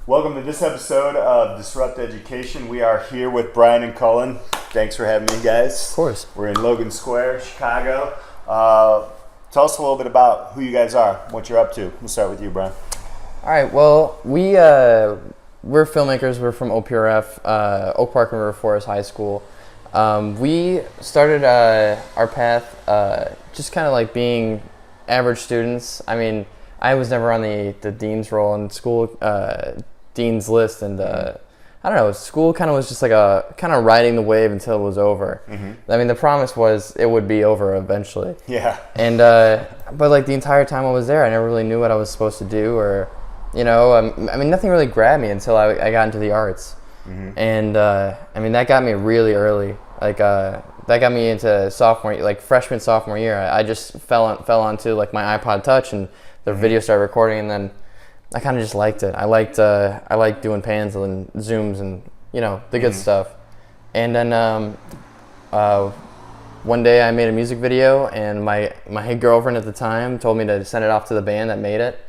Welcome to this episode of Disrupt Education. We are here with Brian and Cullen. Thanks for having me, guys. Of course. We're in Logan Square, Chicago. Tell us a little bit about who you guys are, what you're up to. We'll start with you, Brian. All right. Well, we're filmmakers. We're from OPRF, Oak Park and River Forest High School. We started our path just kind of like being average students. I mean, I was never on the dean's role in school, dean's list, and I don't know. School kind of was just like kind of riding the wave until it was over. Mm-hmm. I mean, the promise was it would be over eventually. Yeah. And but like the entire time I was there, I never really knew what I was supposed to do, or I mean, nothing really grabbed me until I got into the arts. Mm-hmm. And I mean, that got me really early. Like that got me into freshman, sophomore year. I just fell onto like my iPod Touch, and the video started recording, and then I kind of just liked it. I liked doing pans and zooms and the good stuff. And then one day I made a music video, and my girlfriend at the time told me to send it off to the band that made it,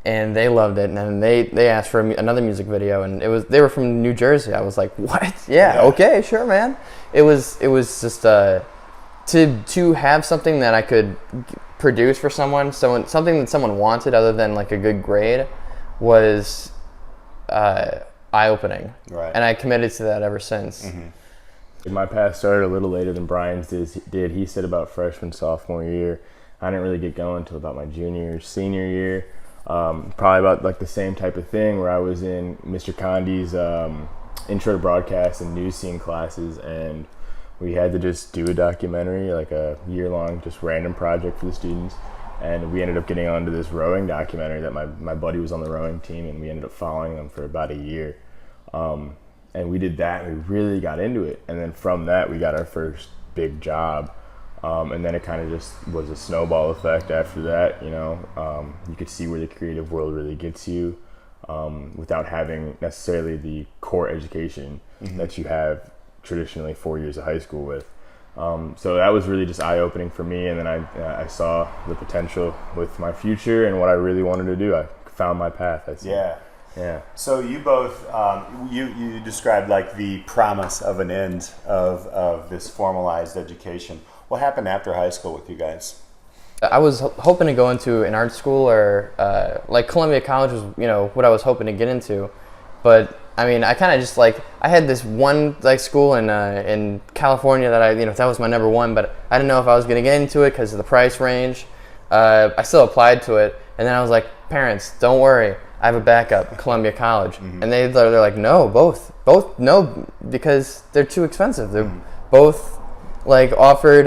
and they loved it. And then they asked for another music video, and they were from New Jersey. I was like, what? Yeah. Okay, sure, man. It was just to have something that I could produce for something that someone wanted other than like a good grade was eye-opening. Right. And I committed to that ever since. Mm-hmm. My path started a little later than Brian's did. He said about freshman, sophomore year. I didn't really get going until about my junior, senior year. Probably about like the same type of thing where I was in Mr. Condi's intro to broadcast and news scene classes, and we had to just do a documentary, like a year-long just random project for the students. And we ended up getting onto this rowing documentary that my buddy was on the rowing team, and we ended up following them for about a year. And we did that, and we really got into it. And then from that, we got our first big job. And then it kind of just was a snowball effect after that. You could see where the creative world really gets you without having necessarily the core education that you have traditionally 4 years of high school with. So that was really just eye-opening for me, and then I saw the potential with my future and what I really wanted to do. I found my path, I see. Yeah. So you both, you described like the promise of an end of this formalized education. What happened after high school with you guys? I was hoping to go into an art school, or like Columbia College was, what I was hoping to get into. But I mean, I kind of just I had this one school in California that that was my number one, but I didn't know if I was going to get into it because of the price range. I still applied to it, and then I was like, parents, don't worry, I have a backup, Columbia College. Mm-hmm. And they're like, no, both no, because they're too expensive. They're both offered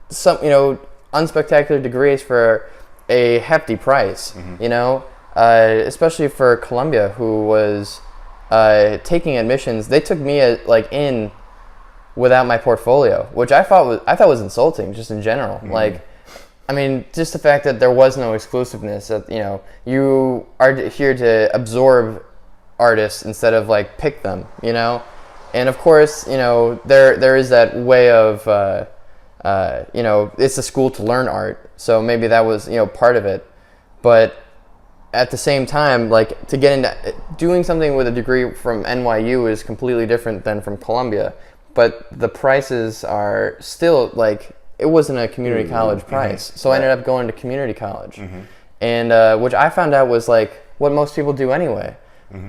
some unspectacular degrees for a hefty price. Especially for Columbia, who was taking admissions. They took me in without my portfolio, which I thought was insulting, just in general. Mm-hmm. I mean, just the fact that there was no exclusiveness. That you are here to absorb artists instead of pick them. And of course, there is that way of it's a school to learn art, so maybe that was part of it, but at the same time, to get into doing something with a degree from NYU is completely different than from Columbia, but the prices are still it wasn't a community college price. So I ended up going to community college, and which I found out was what most people do anyway.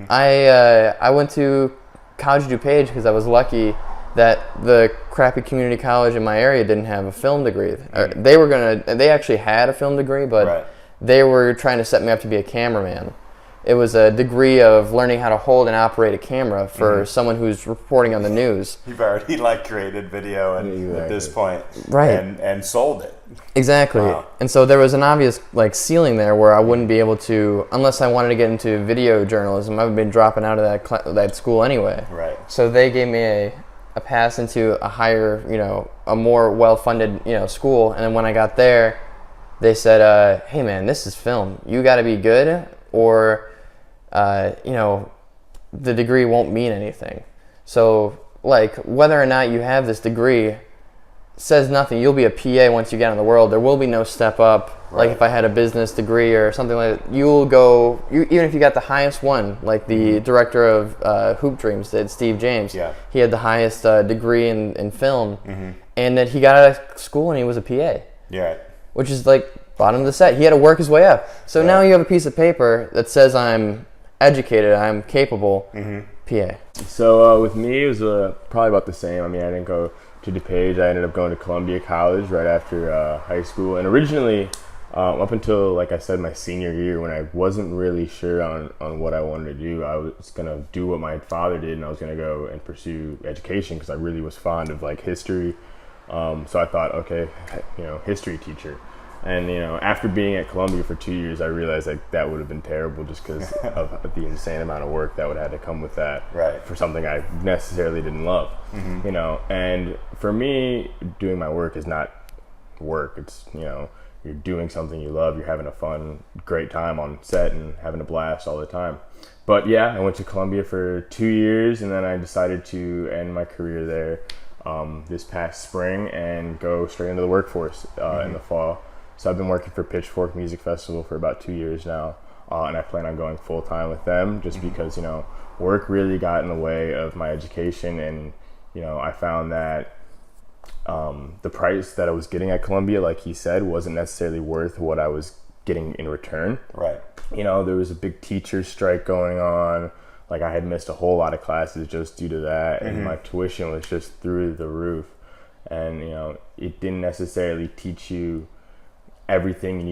I went to College DuPage because I was lucky that the crappy community college in my area didn't have a film degree. They actually had a film degree, but they were trying to set me up to be a cameraman. It was a degree of learning how to hold and operate a camera for someone who's reporting on the news. You've already created video at this point, right? And sold it. Exactly. Wow. And so there was an obvious ceiling there where I wouldn't be able to, unless I wanted to get into video journalism. I would have been dropping out of that school anyway. Right. So they gave me a pass into a higher, a more well-funded, school. And then when I got there, they said, hey man, this is film. You got to be good, or the degree won't mean anything. So whether or not you have this degree, says nothing. You'll be a PA once you get in the world. There will be no step up. Right. Like if I had a business degree or something like that, you'll go, even if you got the highest one, like the director of Hoop Dreams did, Steve James. Yeah. He had the highest degree in film, and then he got out of school and he was a PA. Yeah. Which is like bottom of the set. He had to work his way up. So now you have a piece of paper that says I'm educated, I'm capable, PA. So with me, it was probably about the same. I mean, I didn't go to DuPage. I ended up going to Columbia College right after high school. And originally, up until, like I said, my senior year, when I wasn't really sure on what I wanted to do, I was going to do what my father did, and I was going to go and pursue education because I really was fond of like history. So I thought, okay, history teacher. And, after being at Columbia for 2 years, I realized like that would have been terrible just because of the insane amount of work that would have to come with that for something I necessarily didn't love, And for me, doing my work is not work. It's, you're doing something you love. You're having a fun, great time on set and having a blast all the time. But yeah, I went to Columbia for 2 years, and then I decided to end my career there this past spring and go straight into the workforce in the fall. So I've been working for Pitchfork Music Festival for about 2 years now, and I plan on going full time with them just because, work really got in the way of my education, and, I found that the price that I was getting at Columbia, like he said, wasn't necessarily worth what I was getting in return. Right. There was a big teacher strike going on. Like I had missed a whole lot of classes just due to that, and my tuition was just through the roof. And, it didn't necessarily teach you everything you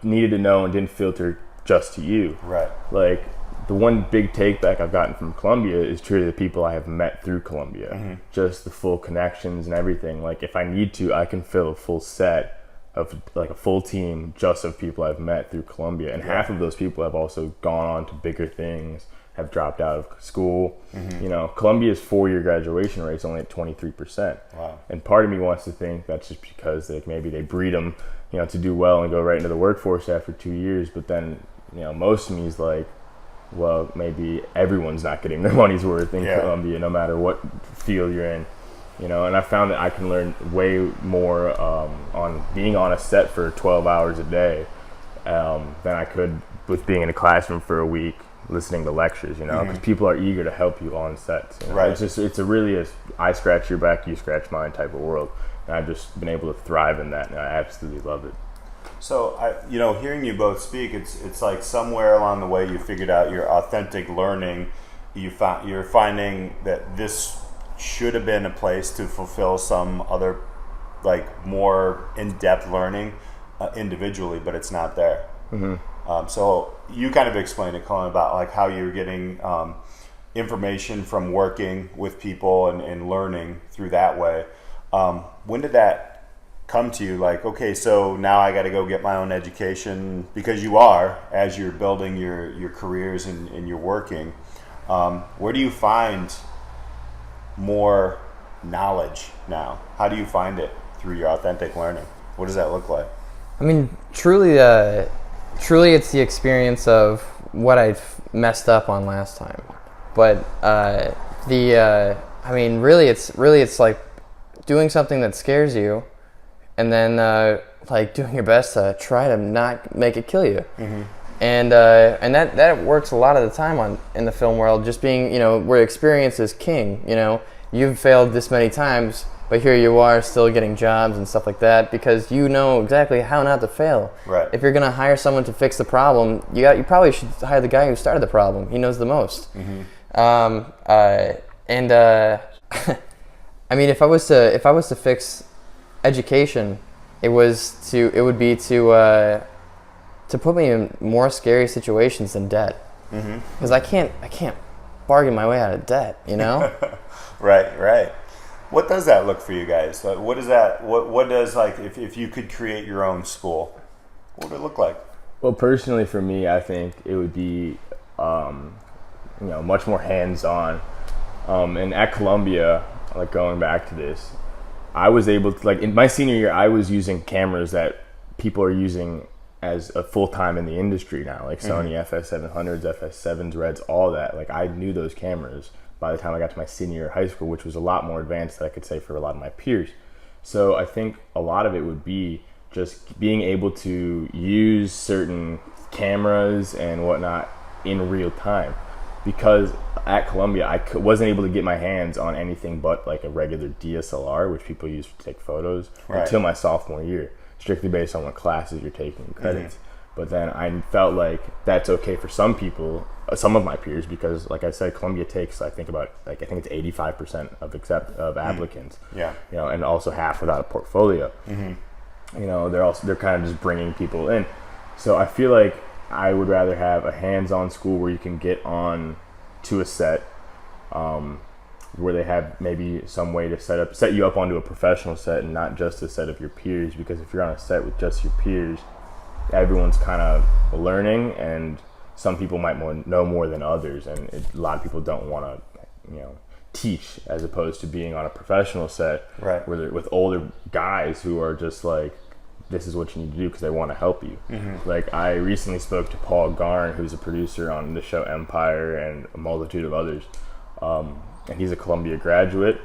needed to know and didn't filter just to you. Right. Like the one big take back I've gotten from Columbia is truly the people I have met through Columbia. Just the full connections and everything. Like if I need to, I can fill a full set of like a full team just of people I've met through Columbia. And half of those people have also gone on to bigger things, have dropped out of school. Columbia's 4-year graduation rate is only at 23%. Wow. And part of me wants to think that's just because like maybe they breed them, to do well and go right into the workforce after 2 years. But then, most of me is like, well, maybe everyone's not getting their money's worth in Columbia, no matter what field you're in. And I found that I can learn way more on being on a set for 12 hours a day than I could with being in a classroom for a week listening to lectures, because people are eager to help you on sets. Right. It's a I scratch your back, you scratch mine type of world. And I've just been able to thrive in that, and I absolutely love it. So, hearing you both speak, it's like somewhere along the way you figured out your authentic learning. You're finding that this should have been a place to fulfill some other, like more in-depth learning individually, but it's not there. So you kind of explained it, Cullen, about like how you're getting information from working with people and learning through that way. When did that come to you? Like, okay, so now I got to go get my own education, because you are, as you're building your careers and you're working. Where do you find more knowledge now? How do you find it through your authentic learning? What does that look like? I mean, truly it's the experience of what I messed up on last time. But really it's like doing something that scares you, and then like doing your best to try to not make it kill you. And that works a lot of the time in the film world, just being, where experience is king. You've failed this many times, but here you are still getting jobs and stuff like that, because you know exactly how not to fail. Right. If you're gonna hire someone to fix the problem, you probably should hire the guy who started the problem. He knows the most. I mean, if I was to fix education, it would be to put me in more scary situations than debt. Because I can't bargain my way out of debt, Right. What does that look for you guys? What is that? What does, like, if you could create your own school, what would it look like? Well, personally for me, I think it would be, much more hands-on. And at Columbia, like going back to this, I was able to, like in my senior year, I was using cameras that people are using as a full-time in the industry now, like Sony FS700s, FS7s, Reds, all that. Like I knew those cameras by the time I got to my senior year of high school, which was a lot more advanced than I could say for a lot of my peers. So I think a lot of it would be just being able to use certain cameras and whatnot in real time, because at Columbia I wasn't able to get my hands on anything but like a regular DSLR, which people use to take photos, until my sophomore year, strictly based on what classes you're taking and credits. But then I felt like that's okay for some people, some of my peers, because like I said, Columbia takes I think it's 85% of applicants. And also half without a portfolio. They're kind of just bringing people in. So I feel like I would rather have a hands-on school where you can get on to a set, where they have maybe some way to set you up onto a professional set and not just a set of your peers. Because if you're on a set with just your peers, everyone's kind of learning, and some people might know more than others, and a lot of people don't want to teach, as opposed to being on a professional set with older guys who are just like, this is what you need to do, because they want to help you. Like I recently spoke to Paul Garn, who's a producer on the show Empire and a multitude of others, and he's a Columbia graduate,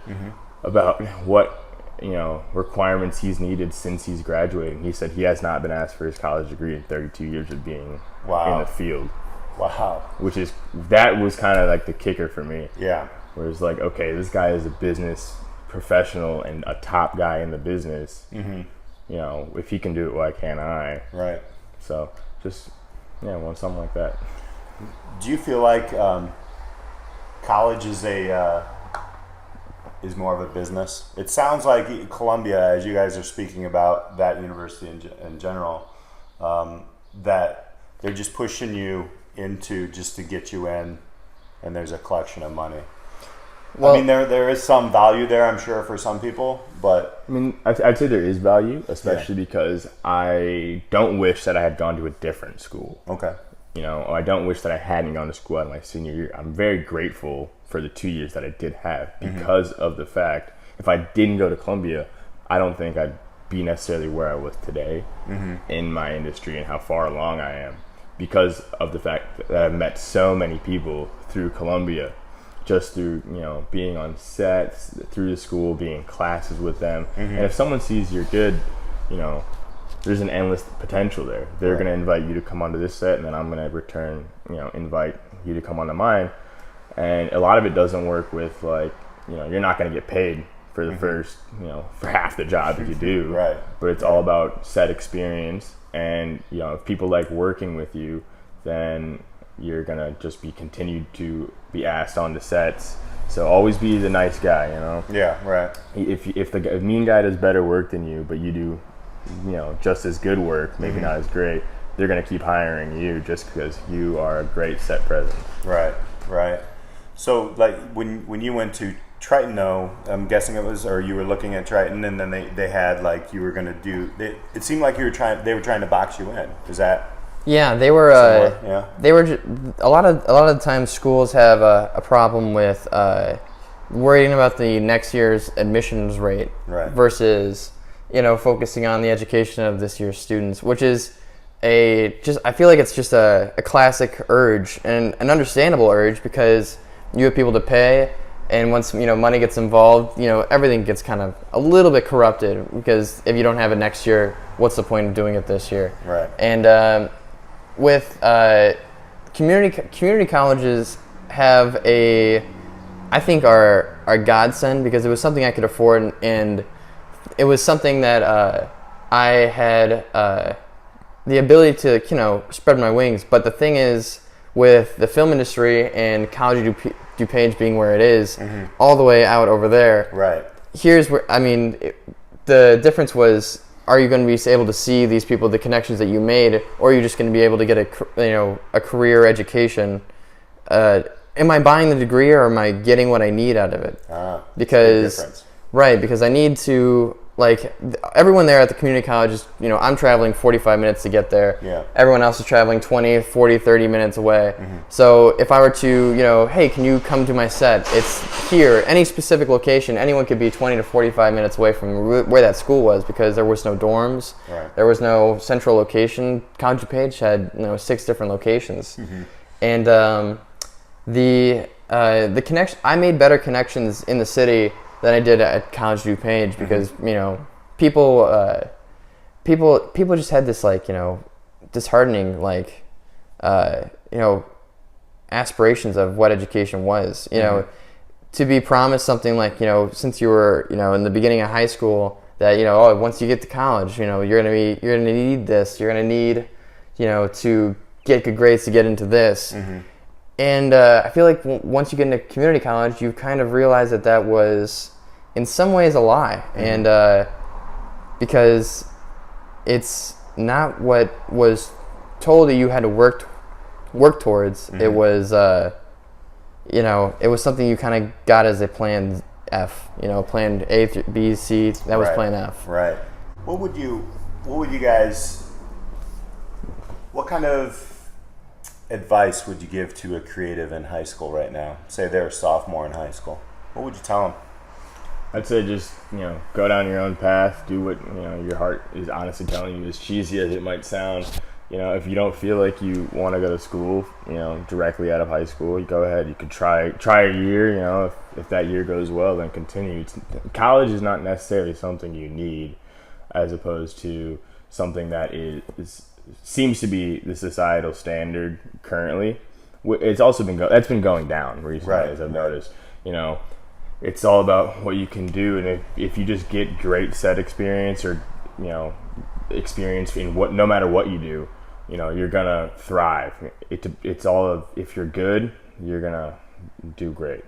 about what requirements he's needed since he's graduating. He said he has not been asked for his college degree in 32 years of being in the field. That was kind of like the kicker for me. Where it's like, okay, this guy is a business professional and a top guy in the business. If he can do it, why can't I? So just want something like that. Do you feel like college is more of a business? It sounds like Columbia, as you guys are speaking about that university in general, that they're just pushing you into just to get you in, and there's a collection of money. Well, I mean, there is some value there, I'm sure, for some people, but I mean, I'd say there is value, especially because I don't wish that I had gone to a different school. Or I don't wish that I hadn't gone to school out of my senior year. I'm very grateful for the 2 years that I did have, because of the fact, if I didn't go to Columbia, I don't think I'd be necessarily where I was today in my industry and how far along I am, because of the fact that I've met so many people through Columbia, just through being on sets, through the school, being in classes with them. And if someone sees you're good, there's an endless potential there. They're going to invite you to come onto this set, and then I'm going to return, invite you to come onto mine. And a lot of it doesn't work with you're not going to get paid for the first, for half the job that you do. But it's all about set experience, and if people like working with you, then you're going to just be continued to be asked onto sets. So always be the nice guy, If the mean guy does better work than you, but you do just as good work, maybe not as great, they're going to keep hiring you just because you are a great set presence. Right. So like when you went to Triton, though, I'm guessing it was, or you were looking at Triton, and then they had like you were going to do. It seemed like they were trying to box you in. Is that? Yeah, they were. They were. A lot of the times, schools have a problem with worrying about the next year's admissions rate versus focusing on the education of this year's students, which is I feel like it's just a classic urge, and an understandable urge, because you have people to pay, and once money gets involved, everything gets kind of a little bit corrupted, because if you don't have it next year, what's the point of doing it this year? And with community colleges have I think are godsend, because it was something I could afford, and it was something that I had the ability to spread my wings. But the thing is, with the film industry and College DuPage being where it is, all the way out over there, here's where the difference was: are you going to be able to see these people, the connections that you made, or are you just going to be able to get a career education? Am I buying the degree, or am I getting what I need out of it? Because I need to, everyone there at the community college is, I'm traveling 45 minutes to get there. Everyone else is traveling 20, 40, 30 minutes away. So if I were to, hey, can you come to my set? It's here, any specific location. Anyone could be 20 to 45 minutes away from where that school was, because there was no dorms. There was no central location. College DuPage had 6 different locations. And the connection, I made better connections in the city than I did at College DuPage because you know people just had this like disheartening like aspirations of what education was. You know, to be promised something like since you were in the beginning of high school that once you get to college you're gonna need this, you're gonna need to get good grades to get into this. And I feel like once you get into community college, you kind of realize that was in some ways a lie, and because it's not what was told that you had to work towards. It was it was something you kind of got as a plan F, plan A through B, C, that was plan F. Right. What would you guys, what kind of advice would you give to a creative in high school right now? Say they're a sophomore in high school. What would you tell them? I'd say just, go down your own path, do what, your heart is honestly telling you, as cheesy as it might sound. If you don't feel like you want to go to school, directly out of high school, you go ahead. You could try a year, if that year goes well, then continue. College is not necessarily something you need, as opposed to something that seems to be the societal standard currently. It's also that's been going down recently, as I've noticed. It's all about what you can do, and if you just get great set experience or experience in no matter what you do, you're gonna thrive. It's all of, if you're good, you're gonna do great.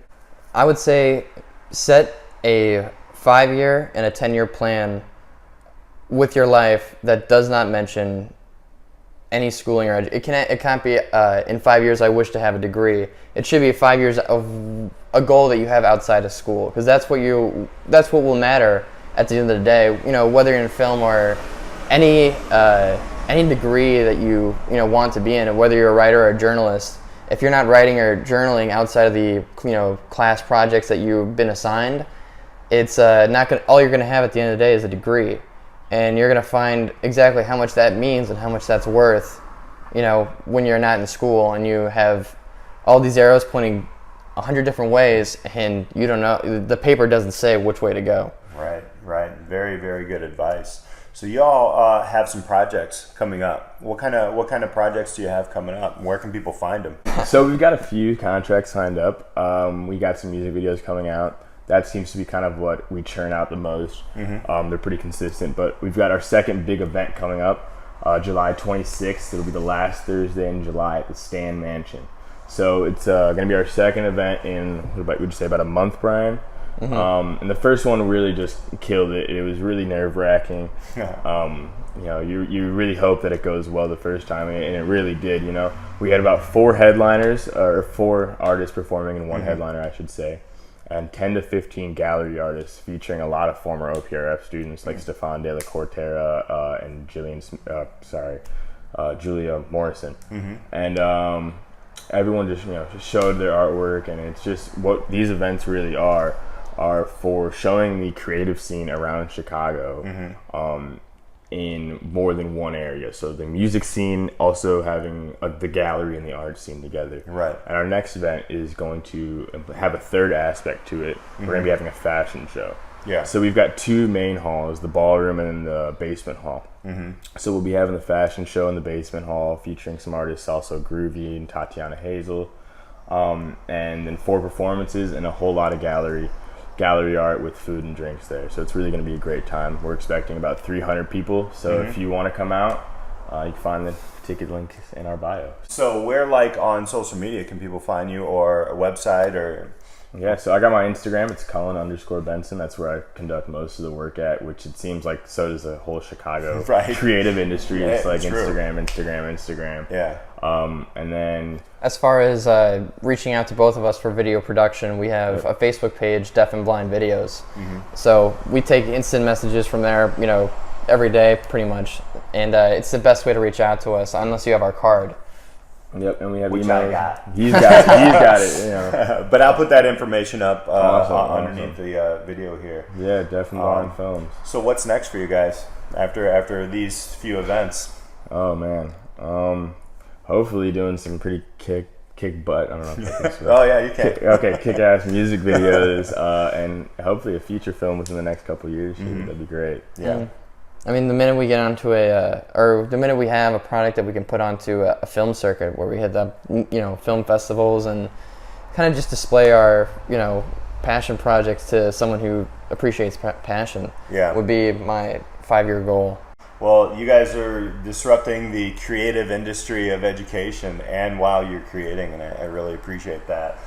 I would say set a 5-year and a 10-year plan with your life that does not mention any schooling or it can't be in 5 years I wish to have a degree. It should be 5 years of a goal that you have outside of school, because that's what will matter at the end of the day. Whether you're in film or any degree that you want to be in, whether you're a writer or a journalist, if you're not writing or journaling outside of the class projects that you've been assigned, it's not gonna. All you're gonna have at the end of the day is a degree, and you're gonna find exactly how much that means and how much that's worth. When you're not in school and you have all these arrows pointing 100 different ways, and you don't know, the paper doesn't say which way to go. Right. Very, very good advice. So y'all have some projects coming up. What kind of projects do you have coming up? Where can people find them? So we've got a few contracts signed up. We got some music videos coming out. That seems to be kind of what we churn out the most. They're pretty consistent. But we've got our second big event coming up, July 26th. It'll be the last Thursday in July at the Stan Mansion. So it's going to be our second event in, would you say, about a month, Brian? And the first one really just killed it. It was really nerve-wracking. You really hope that it goes well the first time, and it really did. We had about 4 headliners, or 4 artists performing, and 1 headliner, I should say, and 10 to 15 gallery artists featuring a lot of former OPRF students like Stefan De La Cortera and Julia Morrison, and everyone just showed their artwork, and it's just what these events really are for showing the creative scene around Chicago in more than one area. So the music scene also having the gallery and the art scene together. Right. And our next event is going to have a third aspect to it. We're going to be having a fashion show. Yeah. So we've got 2 main halls, the ballroom and the basement hall. So we'll be having the fashion show in the basement hall featuring some artists, also Groovy and Tatiana Hazel. And then 4 performances and a whole lot of gallery art with food and drinks there. So it's really going to be a great time. We're expecting about 300 people. So if you want to come out, you can find the ticket link in our bio. So where, on social media, can people find you, or a website, or? Yeah, so I got my Instagram. It's Cullen_Benson. That's where I conduct most of the work at, which it seems like so does the whole Chicago creative industry. It's like Instagram. Yeah. And then as far as reaching out to both of us for video production, we have a Facebook page, Deaf and Blind Videos. So we take instant messages from there, every day pretty much. And it's the best way to reach out to us, unless you have our card. Yep, and we have Which email. I got. He's got it. But I'll put that information up underneath the video here. Yeah, definitely on films. So what's next for you guys after these few events? Oh man, hopefully doing some pretty kick butt. I don't know if I can swear. Oh yeah, you can. Kick-ass music videos, and hopefully a feature film within the next couple of years. That'd be great. Yeah. I mean, the minute we get onto or the minute we have a product that we can put onto a film circuit where we hit the, film festivals and kind of just display our, passion projects to someone who appreciates passion, would be my 5-year goal. Well, you guys are disrupting the creative industry of education and while you're creating, and I really appreciate that.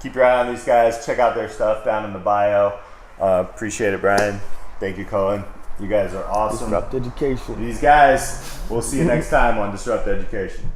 Keep your eye on these guys. Check out their stuff down in the bio. Appreciate it, Brian. Thank you, Cullen. You guys are awesome. Disrupt education. These guys, we'll see you next time on Disrupt Education.